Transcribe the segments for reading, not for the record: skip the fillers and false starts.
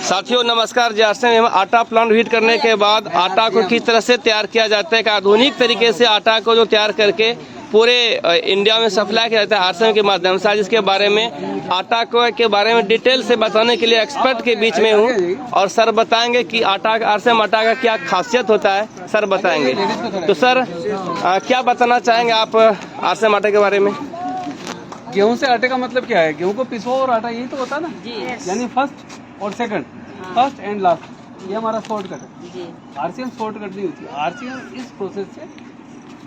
साथियों नमस्कार। जैसे में आटा प्लांट विजिट करने के बाद आटा को किस तरह से तैयार किया जाता है, आधुनिक तरीके से आटा को जो तैयार करके पूरे इंडिया में सप्लाई किया जाता है आरसीएम के माध्यम से, आज इसके बारे में आटा को के बारे में डिटेल से बताने के लिए एक्सपर्ट के बीच में हूँ और सर बताएंगे कि आटा आरसीएम आटा का क्या खासियत होता है, सर बताएंगे। तो सर क्या बताना चाहेंगे आप आरसीएम आटे के बारे में? गेहूं से आटे का मतलब क्या है? गेहूं को पिसो और आटा, यही तो होता है ना, यानी फर्स्ट और सेकंड, फर्स्ट एंड लास्ट, ये हमारा शॉर्टकट है। आरसीएम शॉर्टकट नहीं होती, आरसीएम इस प्रोसेस से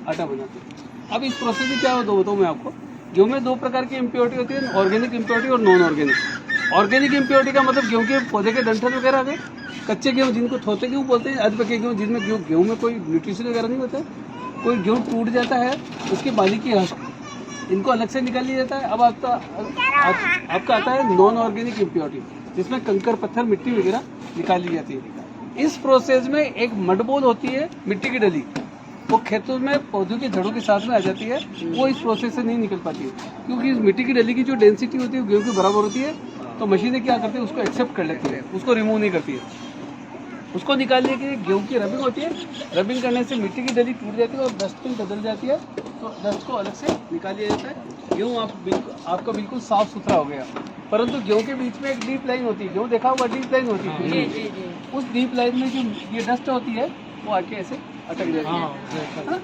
आटा बनाते हैं। अब इस प्रोसेस में क्या होता बताऊँ मैं आपको। गेहूं में दो प्रकार की इम्प्योरिटी होती है, ऑर्गेनिक इम्प्योरिटी और नॉन ऑर्गेनिक। ऑर्गेनिक इम्प्योरिटी का मतलब गेहूं के पौधे के डंठल वगैरह आ गए, कच्चे गेहूं जिनको थोते गेहूं बोलते हैं, अध पके गेहूं जिनमें गेहूं में कोई न्यूट्रिशन वगैरह नहीं होता है। कोई गेहूं टूट जाता है, उसके बाली की हस्क, इनको अलग से निकाल लिया जाता है। अब आपका आता है नॉन ऑर्गेनिक इम्प्योरिटी, जिसमें कंकर पत्थर मिट्टी वगैरह निकाल ली जाती है। इस प्रोसेस में एक मडबोल होती है, मिट्टी की डली, वो खेतों में पौधों की जड़ों के साथ में आ जाती है। वो इस प्रोसेस से नहीं निकल पाती है, क्योंकि इस मिट्टी की डली की जो डेंसिटी होती है गेहूं के बराबर होती है। तो मशीनें क्या करती है, उसको एक्सेप्ट कर लेती है, उसको रिमूव नहीं करती है। उसको निकालने के लिए गेहूं की रबिंग होती है। रबिंग करने से मिट्टी की डली टूट जाती है और डस्ट में बदल जाती है, तो डस्ट को अलग से निकाल लिया जाता है। गेहूं आपका बिल्कुल साफ सुथरा हो गया। परंतु गेहूं के बीच में एक डीप लाइन होती है, गेहूं देखा हुआ डीप लाइन होती है, उस डीप लाइन में जो ये डस्ट होती है वो आके ऐसे अटक जाती है।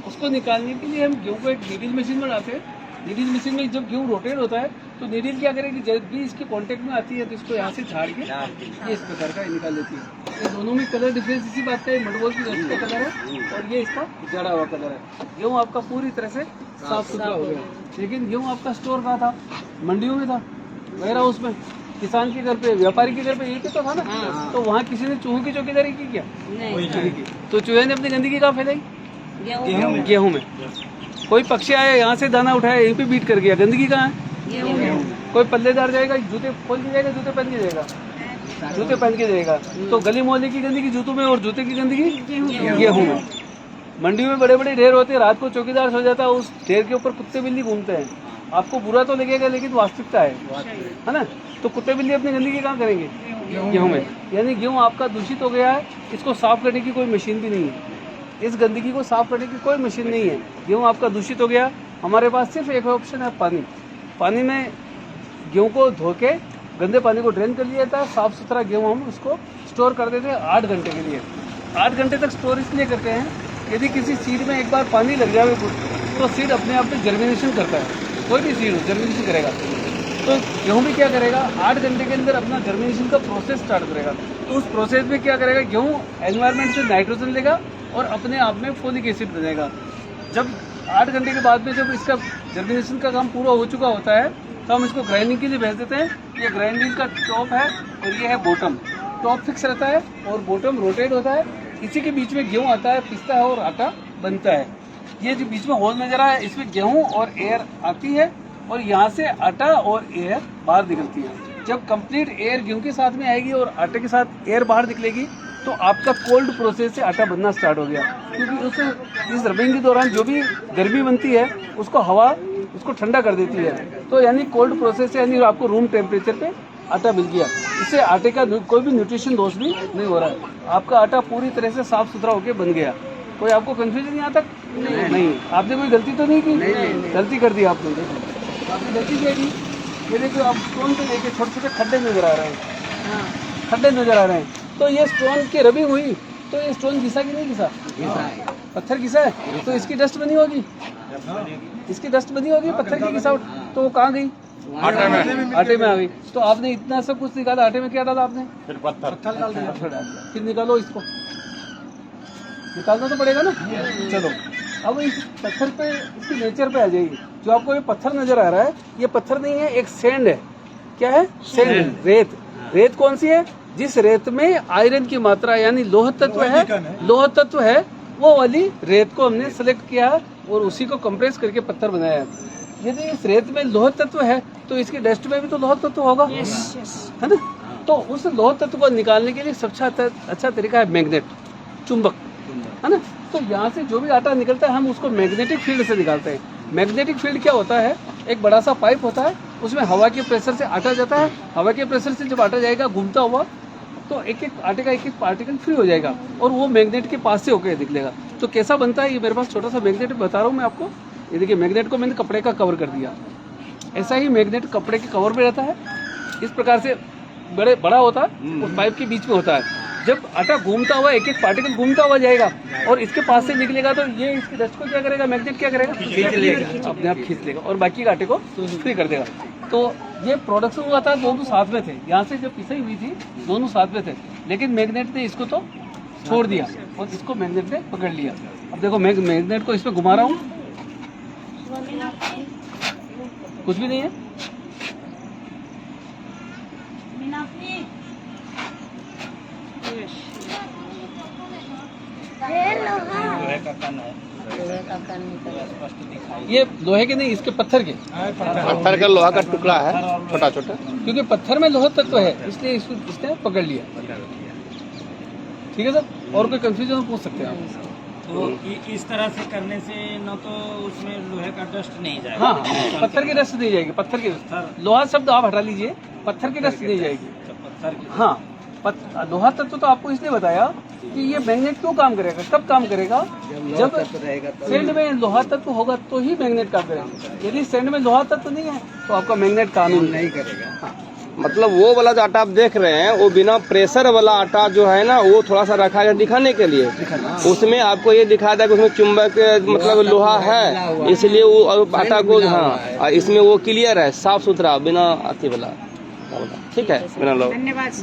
उसको निकालने के लिए हम गेहूं को एक नीडल मशीन में डालते हैं। नीडल मशीन में जब गेहूं रोटेट होता है तो नीडल क्या करेगी, जब भी इसके कांटेक्ट में आती है तो इसको यहाँ से झाड़ के ये इस प्रकार का निकाल लेती है। ये दोनों में कलर डिफरेंस इसी बात का है, मडबोल की रस्सी का कलर है और ये इसका जड़ा हुआ कलर है। गेहूं आपका पूरी तरह से साफ सुथरा हो गया। लेकिन गेहूं आपका स्टोर कहाँ था? मंडियों में था, वेयर हाउस में, किसान के घर पे, व्यापारी के घर पे, यही तो था ना। तो वहाँ किसी ने चूहों की चौकीदारी की क्या? नहीं की। तो चूहे ने अपनी गंदगी कहाँ फैलाई? गेहूं में। कोई पक्षी आया, यहाँ से दाना उठाया, यहीं पे बीट कर गया, गंदगी कहाँ है? कोई पल्लेदार जाएगा, जूते खोल के जाएगा, जूते पहन के जाएगा, जूते पहन के जाएगा। तो गली मोहल्ले की गंदगी जूतों में और जूते की गंदगी गेहूं में। मंडी में बड़े बड़े ढेर होते हैं, रात को चौकीदार सो जाता है, उस ढेर के ऊपर कुत्ते बिल्ली घूमते हैं। आपको बुरा तो लगेगा, लेकिन वास्तविकता है ना। तो कुत्ते बिल्ली अपनी गंदगी कहाँ करेंगे? गेहूं में। यानी गेहूं आपका दूषित हो गया है, इसको साफ करने की कोई मशीन भी नहीं है, इस गंदगी को साफ करने की कोई मशीन नहीं है। गेहूं आपका दूषित हो गया, हमारे पास सिर्फ एक ऑप्शन है, पानी। पानी में गेहूं को धो के गंदे पानी को ड्रेन कर लिया जाता है। साफ सुथरा गेहूं हम उसको स्टोर कर देते हैं 8 घंटे के लिए। 8 घंटे तक स्टोर इसलिए करते हैं, यदि किसी सीड में एक बार पानी लग जाए तो सीड अपने आप में जर्मिनेशन करता है। कोई भी सीड जर्मिनेशन करेगा, तो गेहूं भी क्या करेगा, 8 घंटे के अंदर अपना जर्मिनेशन का प्रोसेस स्टार्ट करेगा। तो उस प्रोसेस में क्या करेगा, गेहूं एनवायरनमेंट से नाइट्रोजन लेगा और अपने आप में फोलिक एसिड बनेगा। जब 8 घंटे के बाद में जब इसका जर्मिनेशन का काम पूरा हो चुका होता है, तो हम इसको ग्राइंडिंग के लिए भेज देते हैं। ये ग्राइंडिंग का टॉप है और ये है बॉटम। टॉप फिक्स रहता है और बॉटम रोटेट होता है। इसी के बीच में गेहूं आता है, पिसता है और आटा बनता है। ये जो बीच में होल नजर आया है, इसमें गेहूं और एयर आती है और यहाँ से आटा और एयर बाहर निकलती है। जब कंप्लीट एयर गेहूं के साथ में आएगी और आटे के साथ एयर बाहर निकलेगी, तो आपका कोल्ड प्रोसेस से आटा बनना स्टार्ट हो गया। क्योंकि इस रबिंग के दौरान जो भी गर्मी बनती है उसको हवा उसको ठंडा कर देती है। तो यानी कोल्ड प्रोसेस से यानी आपको रूम टेम्परेचर पे आटा मिल गया। इससे आटे का कोई भी न्यूट्रिशन लॉस भी नहीं हो रहा है। आपका आटा पूरी तरह से साफ सुथरा होकर बन गया। कोई आपको कंफ्यूजन यहाँ तक नहीं। आपने कोई गलती तो नहीं की? गलती कर दी आपने। आपने गलती क्या की? ये देखो, आप स्टोन पे लेके छोटे छोटे खड्डे नजर आ रहे हैं, खड्डे नजर आ रहे हैं। तो ये स्टोन की रबिंग हुई, तो ये स्टोन घिसा कि नहीं घिसा? पत्थर घिसा है, तो इसकी डस्ट बनी होगी, इसकी डस्ट बनी होगी पत्थर की घिसावट। तो वो कहाँ गई? आटे में आ गई। तो आपने इतना सब कुछ निकाला, आटे में क्या डाला आपने? फिर पत्थर डाल दिया। फिर निकालो इसको, निकालना तो पड़ेगा ना। चलो अब इस पत्थर पे, इसकी नेचर पे आ जाइए। जो आपको ये पत्थर नजर आ रहा है, ये पत्थर नहीं है, एक सैंड है। क्या है? सैंड, रेत। रेत कौन सी है? जिस रेत में आयरन की मात्रा यानी लोह तत्व है, वो वाली रेत को हमने सेलेक्ट किया और उसी को कंप्रेस करके पत्थर बनाया है। यदि इस रेत में लोह तत्व है तो इसकी डस्ट में भी तो लोह तत्व होगा, है ना। तो उस लोह तत्व को निकालने के लिए सबसे अच्छा तरीका है मैग्नेट, चुंबक, है ना। तो यहाँ से जो भी आटा निकलता है हम उसको मैग्नेटिक फील्ड से निकालते हैं। मैग्नेटिक फील्ड क्या होता है? एक बड़ा सा पाइप होता है उसमें हवा के प्रेशर से आटा जाता है, हवा के प्रेशर से जब आटा जाएगा घूमता हुआ तो एक एक आटे का एक एक पार्टिकल फ्री हो जाएगा और वो मैग्नेट के पास से होकर निकलेगा। तो कैसा बनता है, ये मेरे पास छोटा सा मैग्नेट बता रहा हूँ मैं आपको। ये देखिए मैग्नेट को मैंने कपड़े का कवर कर दिया, ऐसा ही मैग्नेट कपड़े के कवर में रहता है, इस प्रकार से बड़ा होता है, उस पाइप के बीच में होता है। जब आटा घूमता हुआ एक एक पार्टिकल घूमता हुआ जाएगा और इसके पास से निकलेगा तो ये इसके डस्ट को क्या करेगा, मैग्नेट क्या करेगा, खींच लेगा, अपने आप खींच लेगा और बाकी के आटे को फ्री कर देगा। तो ये प्रोडक्शन हुआ था, दोनों साथ में थे, यहाँ से जब पिसाई हुई थी दोनों साथ में थे, लेकिन मैग्नेट ने इसको तो छोड़ दिया और इसको मैग्नेट ने पकड़ लिया। अब देखो मैं मैग्नेट को इसमें घुमा रहा हूँ, कुछ भी नहीं है। ये लोहे के नहीं, इसके पत्थर के, पत्थर का लोहा का टुकड़ा है छोटा छोटा, क्योंकि पत्थर में लोहा तत्व है इसलिए इसको इसने पकड़ लिया। ठीक है सर, और कोई कंफ्यूजन पूछ सकते हैं आप। तो इस तरह से करने से न तो उसमें लोहे का डस्ट नहीं जाएगा। हाँ, पत्थर की डस्ट नहीं जाएगी, पत्थर की, लोहा शब्द आप हटा लीजिए, पत्थर की डस्ट नहीं जाएगी। पत्थर की, हाँ, लोहा तत्व तो आपको इसलिए बताया कि ये मैग्नेट क्यों काम करेगा, कब काम करेगा, जब सैंड में लोहा तत्व होगा तो ही मैग्नेट काम करेगा। यदि सैंड में लोहा तत्व नहीं है तो आपका मैग्नेट काम ही नहीं करेगा। हाँ। मतलब वो वाला जो आटा आप देख रहे हैं वो बिना प्रेशर वाला आटा जो है ना, वो थोड़ा सा रखा है दिखाने के लिए, उसमें आपको ये दिखा था कि उसमें चुंबक मतलब लोहा है, इसलिए वो आटा को, हाँ इसमें वो क्लियर है, साफ सुथरा, बिना अति वाला। ठीक है, बिना लोग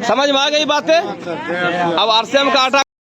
समझ में आ गई बातें। अब आरसीएम का आटा